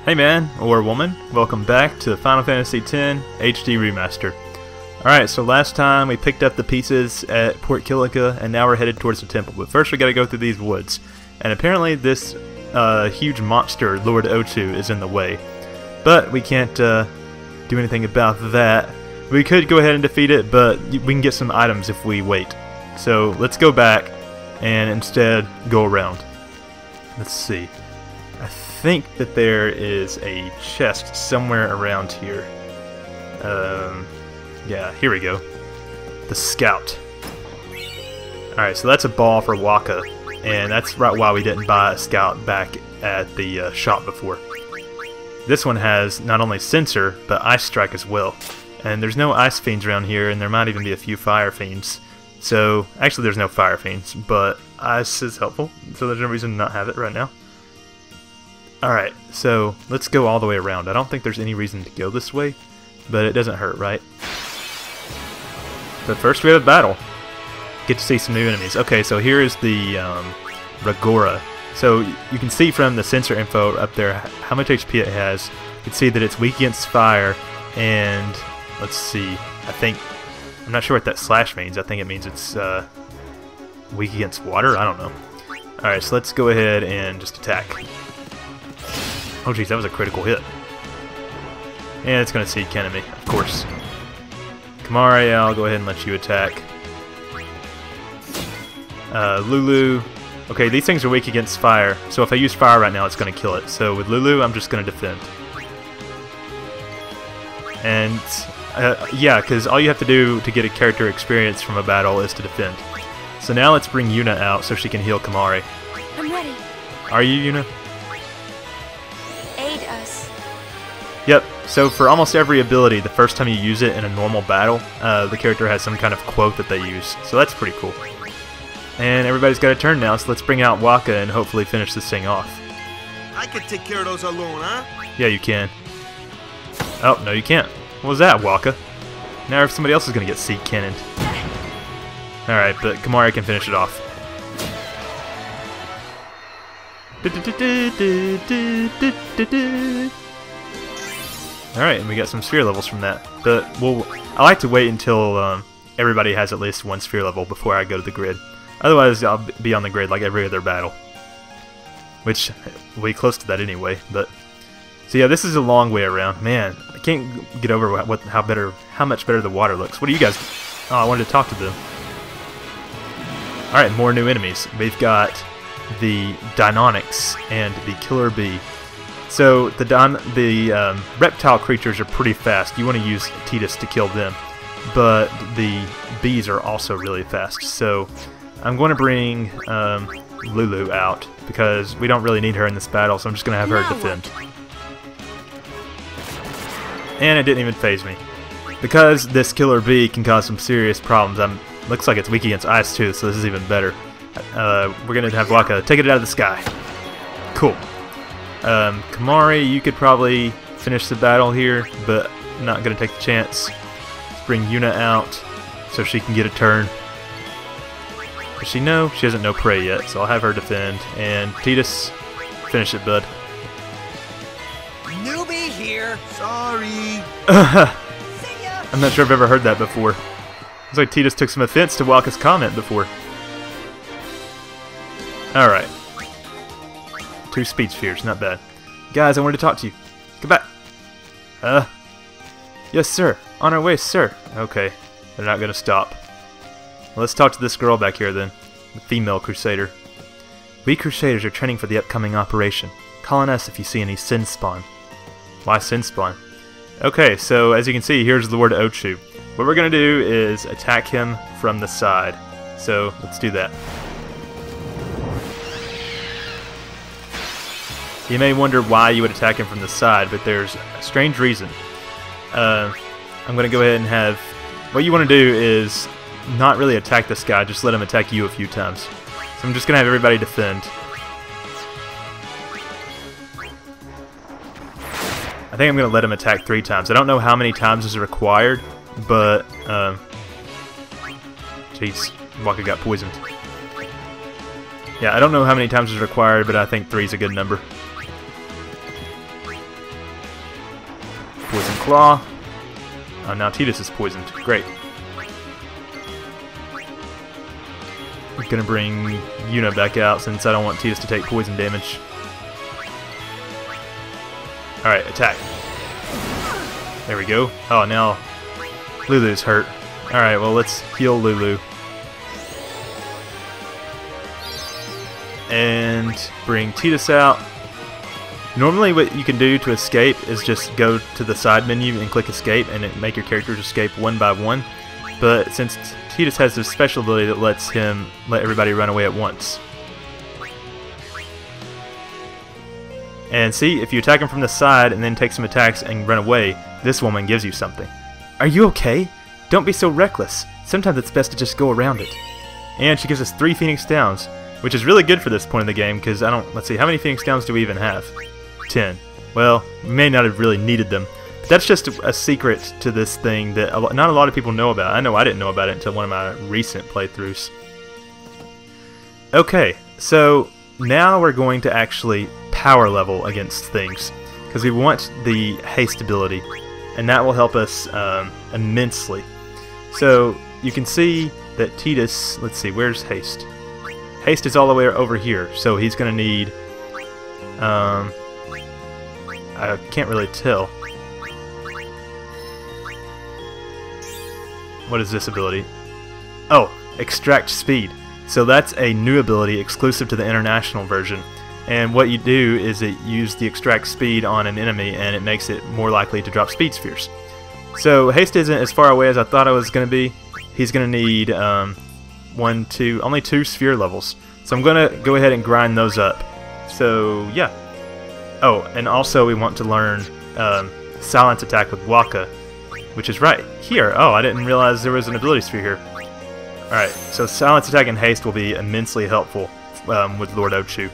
Hey man, or woman, welcome back to Final Fantasy X HD Remaster. Alright, so last time we picked up the pieces at Port Kilika, and now we're headed towards the temple. But first we gotta go through these woods. And apparently this huge monster, Lord Ochu, is in the way. But we can't do anything about that. We could go ahead and defeat it, but we can get some items if we wait. So let's go back and instead go around. Let's see. I think that there is a chest somewhere around here. Yeah, here we go. The Scout. Alright, so that's a ball for Waka, and that's right why we didn't buy a Scout back at the shop before. This one has not only Sensor, but Ice Strike as well. And there's no Ice Fiends around here, and there might even be a few Fire Fiends. So, actually there's no Fire Fiends, but Ice is helpful, so there's no reason to not have it right now. Alright, so let's go all the way around. I don't think there's any reason to go this way, but it doesn't hurt, right? But first we have a battle. Get to see some new enemies. Okay, so here is the Ragora. So you can see from the sensor info up there how much HP it has. You can see that it's weak against fire, and let's see, I'm not sure what that slash means. I think it means it's weak against water? I don't know. Alright, so let's go ahead and just attack. Oh geez, that was a critical hit. And it's going to seed enemy, of course. Kamari, I'll go ahead and let you attack. Lulu. Okay, these things are weak against fire, so if I use fire right now, it's going to kill it. So with Lulu, I'm just going to defend. And yeah, because all you have to do to get a character experience from a battle is to defend. So now let's bring Yuna out so she can heal Kamari. I'm ready. Are you, Yuna? Aid us. Yep, so for almost every ability, the first time you use it in a normal battle, the character has some kind of quote that they use. So that's pretty cool. And everybody's got a turn now, so let's bring out Waka and hopefully finish this thing off. I could take care of those alone, huh? Yeah, you can. Oh, no you can't. What was that, Waka? Now if somebody else is going to get seat cannoned. Alright, but Kamari can finish it off. Alright, and we got some sphere levels from that. But I like to wait until everybody has at least one sphere level before I go to the grid. Otherwise, I'll be on the grid like every other battle. Which, we'll be close to that anyway, but... So yeah, this is a long way around. Man, I can't get over how much better the water looks. What do you guys... Oh, I wanted to talk to them. Alright, more new enemies. We've got the Deinonyx and the Killer Bee. So the reptile creatures are pretty fast. You want to use Tidus to kill them. But the bees are also really fast. So I'm going to bring Lulu out because we don't really need her in this battle, so I'm just going to have her defend. And it didn't even phase me. Because this Killer Bee can cause some serious problems, looks like it's weak against ice too, so this is even better. We're going to have Waka take it out of the sky. Cool. Kamari, you could probably finish the battle here, but I'm not going to take the chance. Let's bring Yuna out so she can get a turn. Does she know? She doesn't know prey yet, so I'll have her defend. And Tidus, finish it, bud. Newbie here. Sorry. I'm not sure I've ever heard that before. Looks like Tidus took some offense to Waka's comment before. Alright. 2 speed spheres, not bad. Guys, I wanted to talk to you. Come back. Yes, sir. On our way, sir. Okay. They're not going to stop. Well, let's talk to this girl back here, then. The female crusader. We crusaders are training for the upcoming operation. Call on us if you see any sin spawn. Why sin spawn? Okay, so as you can see, here's Lord Ochu. What we're going to do is attack him from the side. So, let's do that. You may wonder why you would attack him from the side, but there's a strange reason. I'm going to go ahead and have... What you want to do is not really attack this guy, just let him attack you a few times. So I'm just going to have everybody defend. I think I'm going to let him attack 3 times. I don't know how many times is required, but... Jeez, Waka got poisoned. Yeah, I don't know how many times is required, but I think 3 is a good number. Poison Claw. Now Tidus is poisoned. Great. I'm gonna bring Yuna back out since I don't want Tidus to take poison damage. Alright, attack. There we go. Oh, now Lulu's hurt. Alright, well, let's heal Lulu. And bring Tidus out. Normally what you can do to escape is just go to the side menu and click escape and it make your characters escape one by one. But since Tidus has this special ability that lets him let everybody run away at once. And see, if you attack him from the side and then take some attacks and run away, this woman gives you something. Are you okay? Don't be so reckless. Sometimes it's best to just go around it. And she gives us 3 Phoenix Downs, which is really good for this point in the game because let's see, how many Phoenix Downs do we even have? 10. Well, we may not have really needed them. But that's just a secret to this thing that not a lot of people know about. I know I didn't know about it until one of my recent playthroughs. Okay, so now we're going to actually power level against things because we want the haste ability, and that will help us immensely. So you can see that Tidus, let's see, where's haste? Haste is all the way over here, so he's going to need, I can't really tell. What is this ability? Oh, extract speed. So that's a new ability exclusive to the international version. And what you do is it use the extract speed on an enemy and it makes it more likely to drop speed spheres. So haste isn't as far away as I thought it was going to be. He's going to need only 2 sphere levels. So I'm going to go ahead and grind those up. So yeah. Oh, and also we want to learn Silence Attack with Waka, which is right here. Oh, I didn't realize there was an ability sphere here. Alright, so Silence Attack and Haste will be immensely helpful with Lord Ochu.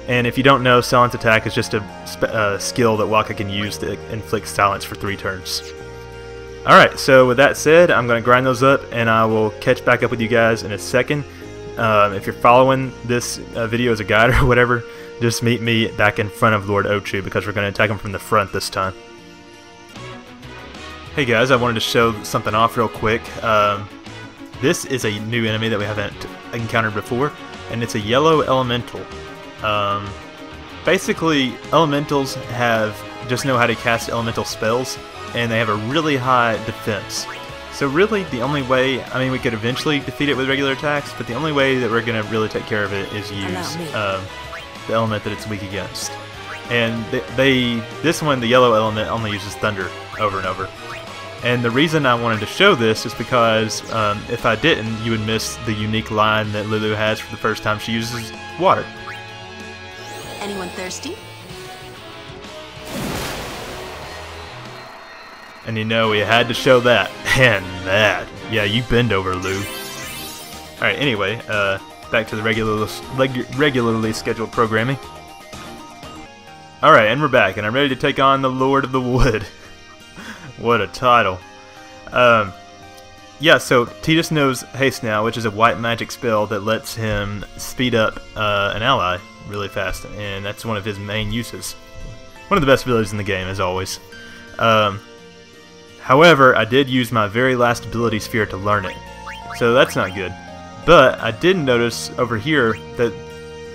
And if you don't know, Silence Attack is just a skill that Waka can use to inflict silence for 3 turns. Alright, so with that said, I'm going to grind those up, and I will catch back up with you guys in a second. If you're following this video as a guide or whatever, just meet me back in front of Lord Ochu, because we're going to attack him from the front this time. Hey guys, I wanted to show something off real quick. This is a new enemy that we haven't encountered before, and it's a yellow elemental. Basically, elementals just know how to cast elemental spells, and they have a really high defense. So really, the only way, I mean, we could eventually defeat it with regular attacks, but the only way that we're going to really take care of it is use the element that it's weak against. And this one, the yellow element, only uses thunder over and over. And the reason I wanted to show this is because if I didn't, you would miss the unique line that Lulu has for the first time she uses water. Anyone thirsty? And you know, we had to show that. And that. Yeah, you bend over, Lou. Alright, anyway, back to the regularly scheduled programming. Alright, and we're back, and I'm ready to take on the Lord of the Wood. What a title. Yeah, so Tidus knows Haste now, which is a white magic spell that lets him speed up an ally really fast, and that's one of his main uses. One of the best abilities in the game, as always. However, I did use my very last ability sphere to learn it, so that's not good. But I did notice over here that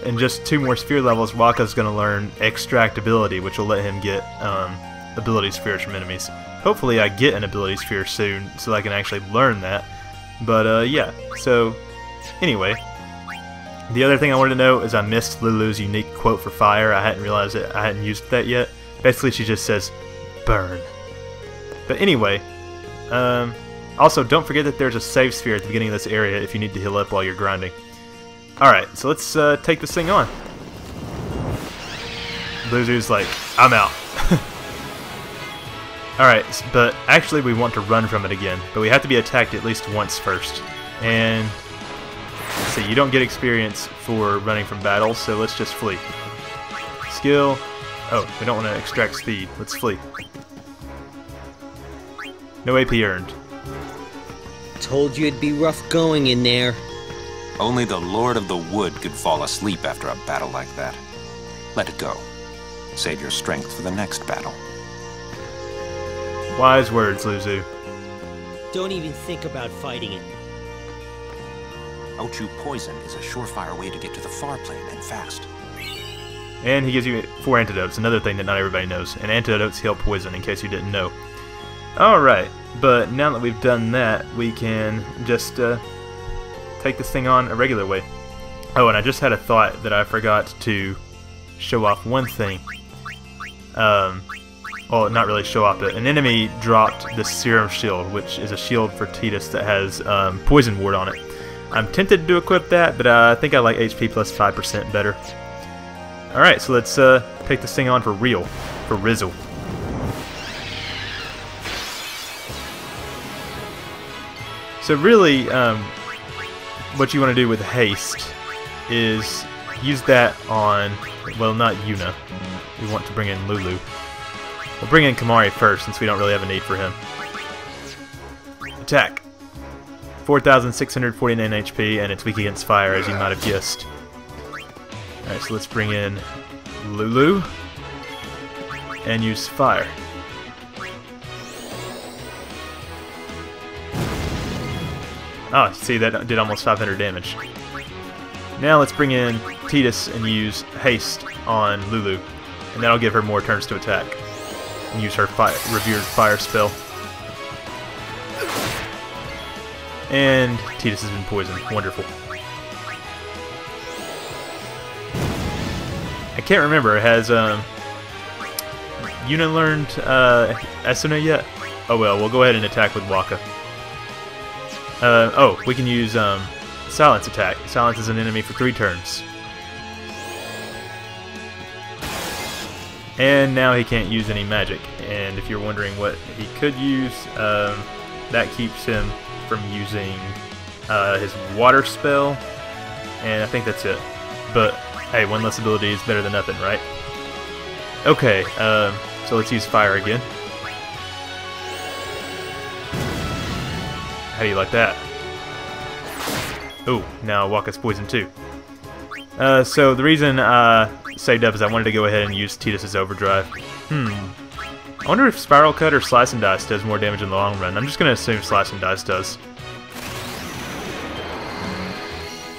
in just 2 more sphere levels, Waka's going to learn Extract ability, which will let him get ability spheres from enemies. Hopefully I get an ability sphere soon so I can actually learn that. But yeah, so anyway. The other thing I wanted to know is I missed Lulu's unique quote for fire. I hadn't realized it. I hadn't used that yet. Basically she just says, burn. But anyway, also don't forget that there's a save sphere at the beginning of this area if you need to heal up while you're grinding. Alright, so let's take this thing on. Lulu's like, I'm out. Alright, but actually we want to run from it again, but we have to be attacked at least once first. And let's see, you don't get experience for running from battles, so let's just flee. Skill. Oh, we don't want to extract speed. Let's flee. No AP earned. Told you it'd be rough going in there. Only the Lord of the Wood could fall asleep after a battle like that. Let it go. Save your strength for the next battle. Wise words, Luzu. Don't even think about fighting it. Ochu poison is a surefire way to get to the far plane and fast. And he gives you 4 antidotes, another thing that not everybody knows. And antidotes heal poison, in case you didn't know. Alright, but now that we've done that, we can just take this thing on a regular way. Oh, and I just had a thought that I forgot to show off one thing. Well, not really show off, but an enemy dropped the Serum Shield, which is a shield for Tidus that has Poison Ward on it. I'm tempted to equip that, but I think I like HP plus 5% better. Alright, so let's take this thing on for real, for Rizzle. So really, what you want to do with haste is use that on, well, not Yuna. We want to bring in Lulu. We'll bring in Kimahri first, since we don't really have a need for him. Attack. 4,649 HP, and it's weak against fire, as you might have guessed. Alright, so let's bring in Lulu and use fire. Oh, see, that did almost 500 damage. Now let's bring in Tidus and use haste on Lulu, and that'll give her more turns to attack. And use her revered fire spell. And Tidus has been poisoned. Wonderful. I can't remember. Has Yuna learned Esuna yet? Oh well, we'll go ahead and attack with Wakka. Oh, we can use Silence attack. Silence is an enemy for 3 turns. And now he can't use any magic. And if you're wondering what he could use, that keeps him from using his water spell. And I think that's it. But hey, one less ability is better than nothing, right? Okay, so let's use fire again. How do you like that? Ooh, now Wakka's poisoned too. So the reason I saved up is I wanted to go ahead and use Tidus' overdrive. I wonder if Spiral Cut or Slice and Dice does more damage in the long run. I'm just going to assume Slice and Dice does.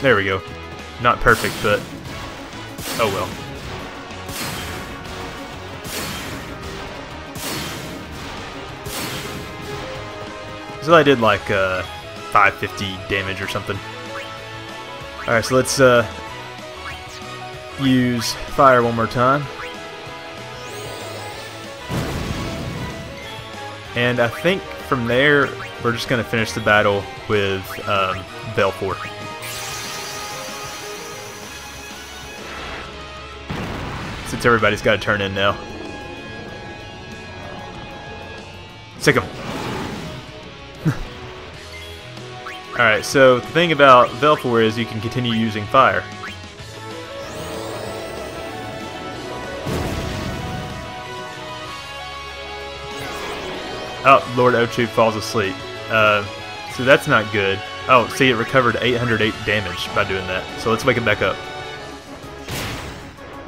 There we go. Not perfect, but oh well. So I did like 550 damage or something. Alright, so let's use fire one more time. And I think from there, we're just going to finish the battle with Belfour. Since everybody's got to turn in now. Sick 'em. Alright, so the thing about Belfour is you can continue using fire. Oh, Lord Ochu falls asleep. So that's not good. Oh, see, it recovered 808 damage by doing that. So let's wake him back up.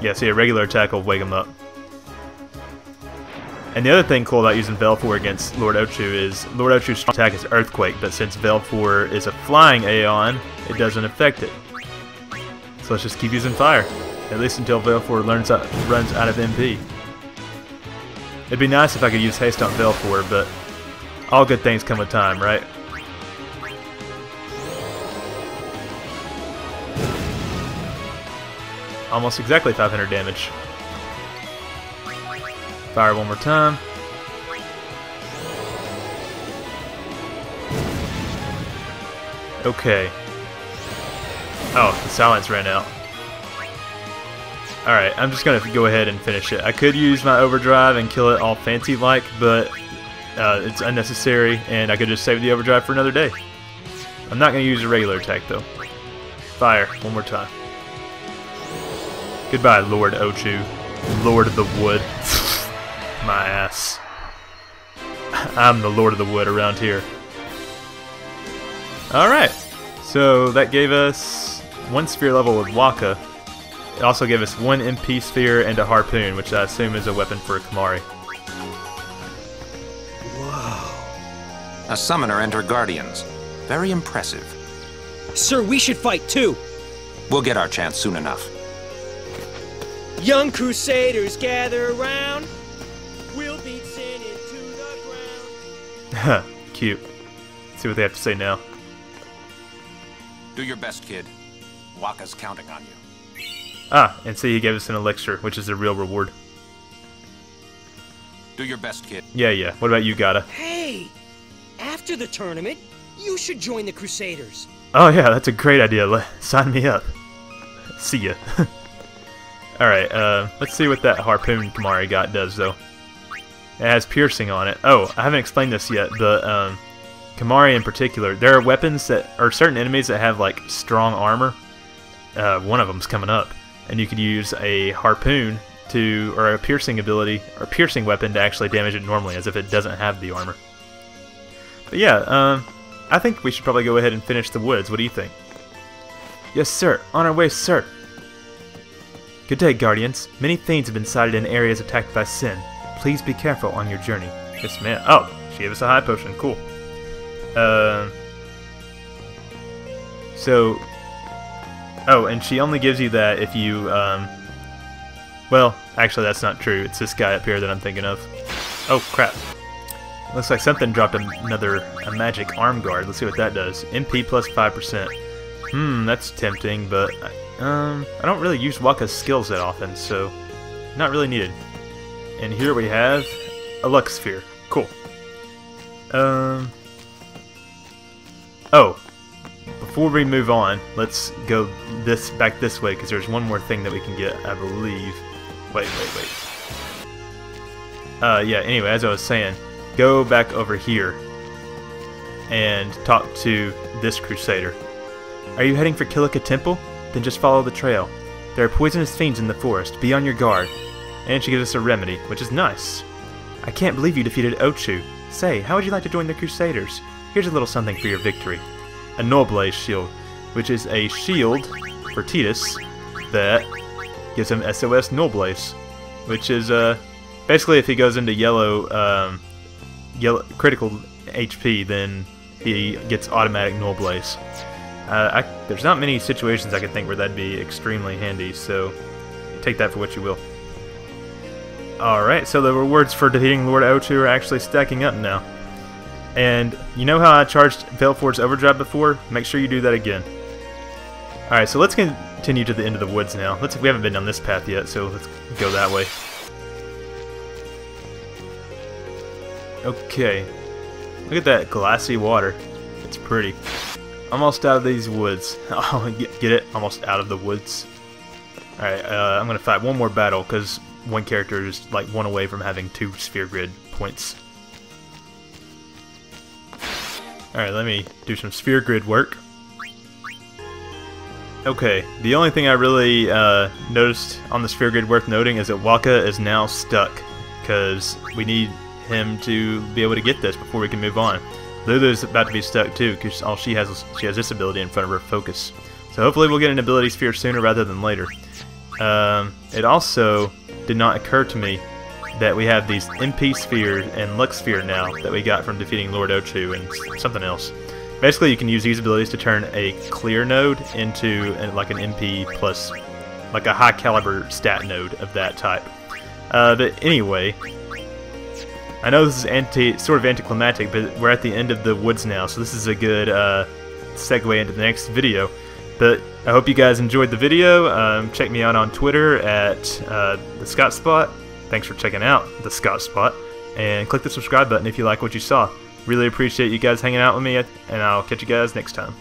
Yeah, see, a regular attack will wake him up. And the other thing cool about using Belfour against Lord Ochu is Lord Ochu's strong attack is Earthquake, but since Belfour is a flying Aeon, it doesn't affect it. So let's just keep using fire, at least until Belfour runs out of MP. It'd be nice if I could use haste on Belfour, but all good things come with time, right? Almost exactly 500 damage. Fire one more time. Okay. Oh, the silence ran out. Alright, I'm just going to go ahead and finish it. I could use my overdrive and kill it all fancy-like, but it's unnecessary, and I could just save the overdrive for another day. I'm not going to use a regular attack, though. Fire, one more time. Goodbye, Lord Ochu. Lord of the Wood. My ass. I'm the Lord of the Wood around here. Alright, so that gave us 1 sphere level with Wakka. It also gave us 1 MP sphere and a harpoon, which I assume is a weapon for Kimahri. A summoner and her guardians. Very impressive. Sir, we should fight too. We'll get our chance soon enough. Young Crusaders, gather around. We'll beat sin into the ground. Cute. Let's see what they have to say now. Do your best, kid. Wakka's counting on you. Ah, and see, he gave us an elixir, which is a real reward. Do your best, kid. Yeah. What about you, Gata? Hey! After the tournament, you should join the Crusaders. Oh yeah, that's a great idea. Sign me up. See ya. Alright, let's see what that harpoon Kimari got does, though. It has piercing on it. Oh, I haven't explained this yet, but Kimari in particular, there are weapons that are certain enemies that have like strong armor. One of them's coming up, and you could use a harpoon or a piercing ability or piercing weapon to actually damage it normally, as if it doesn't have the armor. But yeah, I think we should probably go ahead and finish the woods. What do you think? Yes, sir. On our way, sir. Good day, Guardians. Many fiends have been sighted in areas attacked by sin. Please be careful on your journey. Yes, ma'am. Oh, she gave us a high potion. Cool. Oh, and she only gives you that if you, well, actually that's not true. It's this guy up here that I'm thinking of. Oh, crap. Looks like something dropped a magic arm guard. Let's see what that does. MP plus 5%. That's tempting, but I don't really use Wakka's skills that often, so not really needed. And here we have a Lux Sphere. Cool. Oh, before we move on, let's go back this way, because there's one more thing that we can get, I believe. Wait. Yeah, anyway, as I was saying, go back over here and talk to this Crusader. Are you heading for Kilika Temple? Then just follow the trail. There are poisonous fiends in the forest. Be on your guard. And she gives us a remedy, which is nice. I can't believe you defeated Ochu. Say, how would you like to join the Crusaders? Here's a little something for your victory. A Noble shield, which is a shield for Titus that gives him SOS Nobles, which is basically if he goes into yellow critical HP, then he gets automatic Nobles. There's not many situations I can think where that'd be extremely handy, so take that for what you will. Alright, so the rewards for defeating Lord Ochu are actually stacking up now. And you know how I charged Veilforge's Overdrive before? Make sure you do that again. Alright, so let's continue to the end of the woods now. We haven't been down this path yet, so let's go that way. Okay. Look at that glassy water. It's pretty. Almost out of these woods. Oh, get it? Almost out of the woods. Alright, I'm going to fight one more battle, because one character is like one away from having 2 sphere grid points. Alright, let me do some sphere grid work. Okay, the only thing I really noticed on the sphere grid worth noting is that Wakka is now stuck, because we need him to be able to get this before we can move on. Lulu's about to be stuck too, because all she has this ability in front of her, Focus. So hopefully we'll get an ability sphere sooner rather than later. It also did not occur to me that we have these MP Sphere and Lux Sphere now that we got from defeating Lord Ochu and something else. Basically, you can use these abilities to turn a clear node into like an MP plus, like a high caliber stat node of that type. But anyway, I know this is sort of anticlimactic, but we're at the end of the woods now, so this is a good segue into the next video. But I hope you guys enjoyed the video. Check me out on Twitter at TheScottSpot. Thanks for checking out TheScottSpot. And click the subscribe button if you like what you saw. Really appreciate you guys hanging out with me, and I'll catch you guys next time.